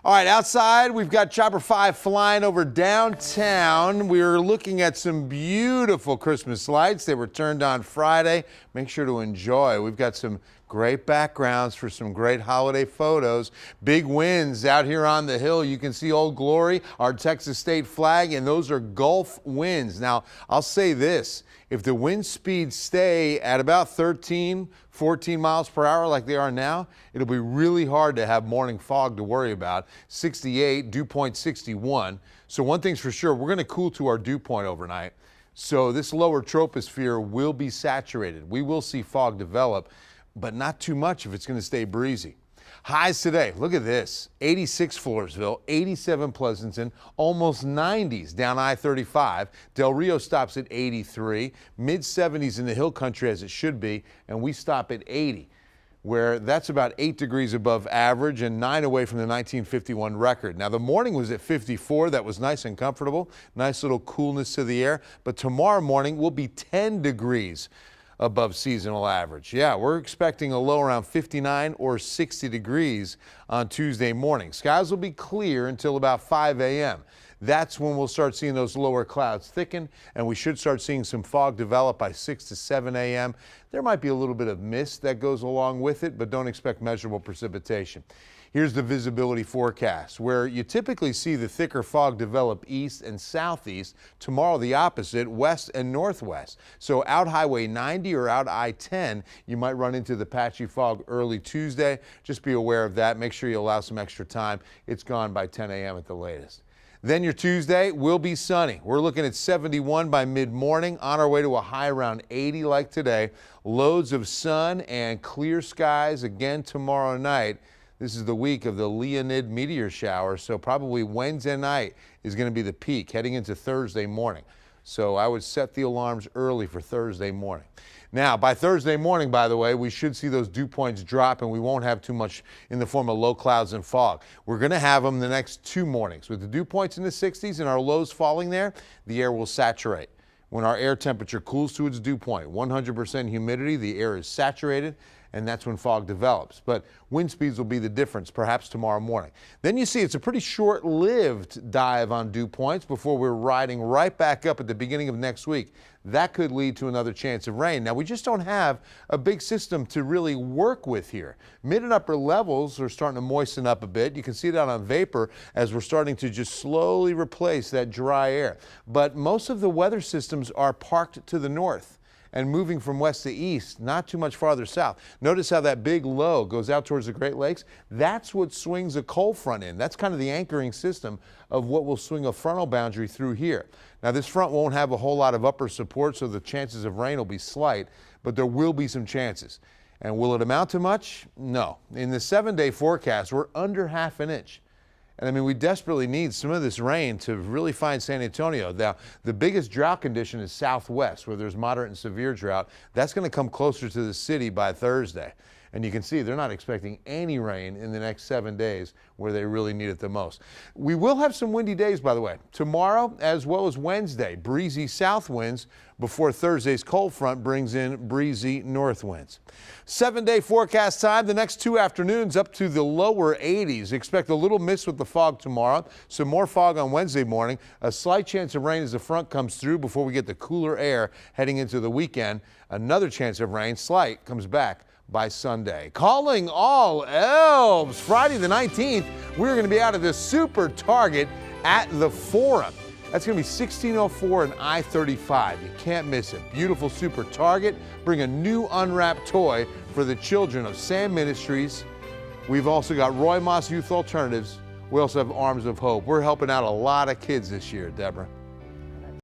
All right, outside, we've got Chopper 5 flying over downtown. We're looking at some beautiful Christmas lights. They were turned on Friday. Make sure to enjoy. We've got some great backgrounds for some great holiday photos. Big winds out here on the hill. You can see Old Glory, our Texas state flag, and those are Gulf winds. Now, I'll say this. If the wind speeds stay at about 13, 14 miles per hour like they are now, it'll be really hard to have morning fog to worry about. 68, dew point 61. So one thing's for sure, we're going to cool to our dew point overnight. So this lower troposphere will be saturated. We will see fog develop, but not too much if it's going to stay breezy. Highs today, look at this, 86 Floresville, 87 Pleasanton, almost 90s down I-35. Del Rio stops at 83, mid-70s in the hill country as it should be, and we stop at 80, where that's about 8 degrees above average and 9 away from the 1951 record. Now the morning was at 54, that was nice and comfortable, nice little coolness to the air, but tomorrow morning will be 10 degrees above seasonal average. Yeah, we're expecting a low around 59 or 60 degrees on Tuesday morning. Skies will be clear until about 5 a.m. That's when we'll start seeing those lower clouds thicken, and we should start seeing some fog develop by 6 to 7 a.m. There might be a little bit of mist that goes along with it, but don't expect measurable precipitation. Here's the visibility forecast, where you typically see the thicker fog develop east and southeast. Tomorrow the opposite, west and northwest. So out Highway 90 or out I-10, you might run into the patchy fog early Tuesday. Just be aware of that. Make sure you allow some extra time. It's gone by 10 a.m. at the latest. Then your Tuesday will be sunny. We're looking at 71 by mid-morning, on our way to a high around 80 like today. Loads of sun and clear skies again tomorrow night. This is the week of the Leonid meteor shower, so probably Wednesday night is going to be the peak heading into Thursday morning. So I would set the alarms early for Thursday morning. Now, by Thursday morning, by the way, we should see those dew points drop and we won't have too much in the form of low clouds and fog. We're going to have them the next 2 mornings. With the dew points in the 60s and our lows falling there, the air will saturate. When our air temperature cools to its dew point, 100% humidity, the air is saturated, and that's when fog develops. But wind speeds will be the difference, perhaps tomorrow morning. Then you see it's a pretty short-lived dive on dew points before we're riding right back up at the beginning of next week. That could lead to another chance of rain. Now, we just don't have a big system to really work with here. Mid and upper levels are starting to moisten up a bit. You can see that on vapor as we're starting to just slowly replace that dry air. But most of the weather systems are parked to the north and moving from west to east, not too much farther south. Notice how that big low goes out towards the Great Lakes. That's what swings a cold front in. That's kind of the anchoring system of what will swing a frontal boundary through here. Now, this front won't have a whole lot of upper support, so the chances of rain will be slight, but there will be some chances. And will it amount to much? No. In the 7-day forecast, we're under ½ an inch. And I mean, we desperately need some of this rain to really find San Antonio. Now, the biggest drought condition is southwest, where there's moderate and severe drought. That's going to come closer to the city by Thursday. And you can see they're not expecting any rain in the next 7 days where they really need it the most. We will have some windy days, by the way. Tomorrow, as well as Wednesday, breezy south winds before Thursday's cold front brings in breezy north winds. 7-day forecast time, the next 2 afternoons up to the lower 80s. Expect a little mist with the fog tomorrow, some more fog on Wednesday morning, a slight chance of rain as the front comes through before we get the cooler air heading into the weekend. Another chance of rain, slight, comes back by Sunday. Calling all elves. Friday the 19th, we're going to be out at the Super Target at the Forum. That's going to be 1604 and I-35. You can't miss it. Beautiful Super Target. Bring a new unwrapped toy for the children of Sam Ministries. We've also got Roy Moss Youth Alternatives. We also have Arms of Hope. We're helping out a lot of kids this year, Deborah.